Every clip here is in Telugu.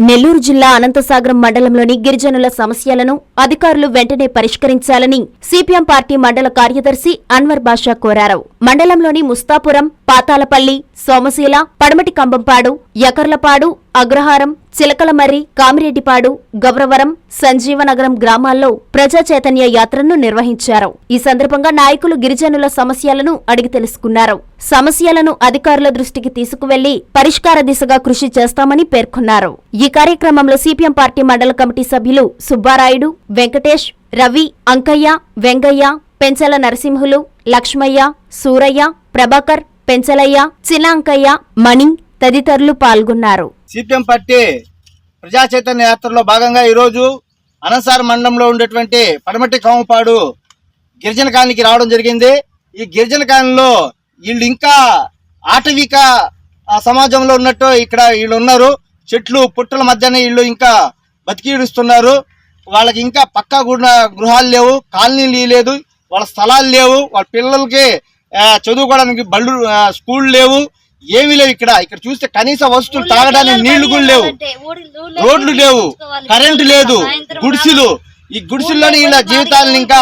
నెల్లూరు జిల్లా అనంతసాగరం మండలంలోని గిరిజనుల సమస్యలను అధికారులు వెంటనే పరిష్కరించాలని సిపిఎం పార్టీ మండల కార్యదర్శి అన్వర్ బాషా కోరారు. మండలంలోని ముస్తాపురం, పాతాలపల్లి, సోమశీల, పడమటి కంబంపాడు, యకర్లపాడు, అగ్రహారం, చిలకలమర్రి, కామిరెడ్డిపాడు, గౌరవరం, సంజీవనగరం గ్రామాల్లో ప్రజా చైతన్య యాత్రను నిర్వహించారు. ఈ సందర్భంగా నాయకులు గిరిజనుల సమస్యలను అడిగి తెలుసుకున్నారు. సమస్యలను అధికారుల దృష్టికి తీసుకువెళ్లి పరిష్కార దిశగా కృషి చేస్తామని పేర్కొన్నారు. ఈ కార్యక్రమంలో సిపిఎం పార్టీ మండల కమిటీ సభ్యులు సుబ్బారాయుడు, వెంకటేష్, రవి, అంకయ్య, వెంగయ్య, పెంచల నరసింహులు, లక్ష్మయ్య, సూరయ్య, ప్రభాకర్, పెంచలయ్య, చిలాంకయ్య, మణి తదితరులు పాల్గొన్నారు. సిపిఎం పార్టీ ప్రజా చైతన్య యాత్రలో భాగంగా ఈరోజు అనంతసాగరం మండలంలో ఉండేటువంటి పడమటి కామపాడు గిరిజన కాలనీకి రావడం జరిగింది. ఈ గిరిజన కాలనీలో వీళ్ళు ఇంకా ఆటవిక సమాజంలో ఉన్నట్టు ఇక్కడ వీళ్ళు ఉన్నారు. చెట్లు పుట్టల మధ్యన వీళ్ళు ఇంకా బతికిడుస్తున్నారు. వాళ్ళకి ఇంకా పక్కా గృహాలు లేవు, కాలనీలు లేదు, వాళ్ళ స్థలాలు లేవు, వాళ్ళ పిల్లలకి చదువుకోవడానికి బళ్ళు స్కూల్ లేవు, ఏమీ లేవు. ఇక్కడ చూస్తే కనీస వస్తువులు తాగడానికి నీళ్లు కూడా లేవు, రోడ్లు లేవు, కరెంటు లేదు, గుడిసెలు. ఈ గుడిసెల్లోని ఇలా జీవితాలను ఇంకా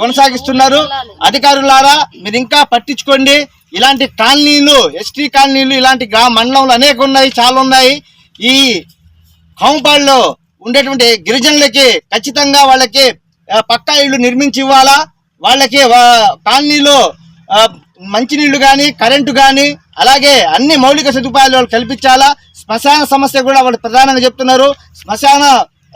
కొనసాగిస్తున్నారు. అధికారులారా మీరు ఇంకా పట్టించుకోండి. ఇలాంటి కాలనీలు, ఎస్టీ కాలనీలు ఇలాంటి మండలంలో అనేక ఉన్నాయి, చాలా ఉన్నాయి. ఈ కాంపౌండ్లో ఉండేటువంటి గిరిజనులకి ఖచ్చితంగా వాళ్ళకి పక్కా ఇళ్లు నిర్మించి ఇవ్వాలా. వాళ్ళకి కాలనీలో మంచినీళ్లు కానీ, కరెంటు కానీ, అలాగే అన్ని మౌలిక సదుపాయాలు వాళ్ళు కల్పించాలా. శ్మశాన సమస్య కూడా వాళ్ళు ప్రధానంగా చెప్తున్నారు. శ్మశాన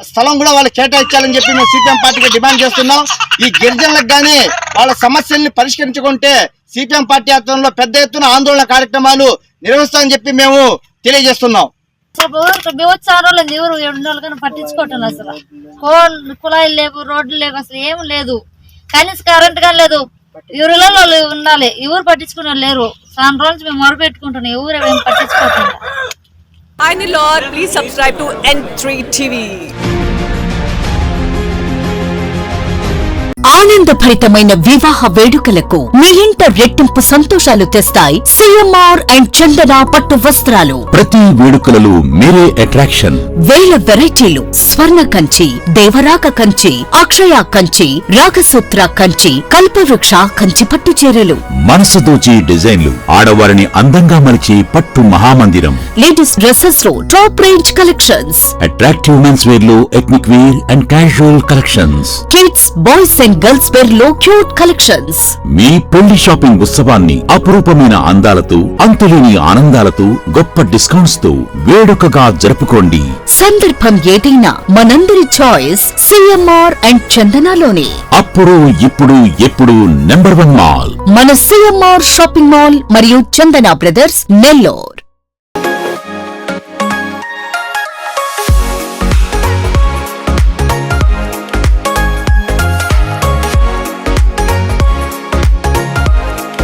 స్థలం కూడా వాళ్ళు కేటాయించాలని చెప్పి మేము సిపిఎం పార్టీకి డిమాండ్ చేస్తున్నాం. ఈ గిరిజనులకు కానీ వాళ్ళ సమస్యల్ని పరిష్కరించుకుంటే సిపిఎం పార్టీ ఆధ్వర్యంలో పెద్ద ఎత్తున ఆందోళన కార్యక్రమాలు నిర్వహిస్తామని చెప్పి మేము తెలియజేస్తున్నాం. పట్టించుకోవటం అసలు కుళాయిలు లేవు, రోడ్లు లేవు, అసలు ఏం లేదు, కనీస కరెంట్ కానీ లేదు. ఎవరిలో వాళ్ళు ఉండాలి, ఎవరు పట్టించుకునే లేరు. చాలా రోజులు మేము మొరపెట్టుకుంటున్నాం, ఎవరు ఏం పట్టించుకోకుండా. Hi Lord, please subscribe to N3 TV. ఆనందభరితమైన వివాహ వేడుకలకు మీ ఇంట రెట్టింపు సంతోషాలు తెస్తాయి సిఎంఆర్ అండ్ చందన పట్టు వస్త్రాలు. ప్రతి వేడుకలలో మీరే అట్రాక్షన్. వేల వెరైటీలు, స్వర్ణ కంచి, దేవరాక కంచి, అక్షయ కంచి, రాగసూత్ర కంచి, కల్పవృక్ష కంచి పట్టు చీరలు. మనసు దోచి డిజైన్లు, ఆడవారిని అందంగా మలిచి పట్టు మహామందిరం. లేడీస్ డ్రెస్సెస్ లో top range collections. Attractive men's wear లో ethnic wear and casual collections. Kids, boys and girls wear లో క్యూట్ కలెక్షన్స్. మీ పెళ్లి షాపింగ్ ఉత్సవాన్ని అపురూపమైన అందాలతో, అంతులేని ఆనందాలతో, గొప్ప డిస్కౌంట్స్ తో వేడుకగా జరుపుకోండి. సందర్భం ఏదైనా మనందరి చాయిస్ సిఎంఆర్ అండ్ చందనలోనే. అప్పుడు ఇప్పుడు ఎప్పుడు నంబర్ 1 మాల్ మన సిఎంఆర్ షాపింగ్ మాల్ మరియు చందన బ్రదర్స్ నెల్లూరు.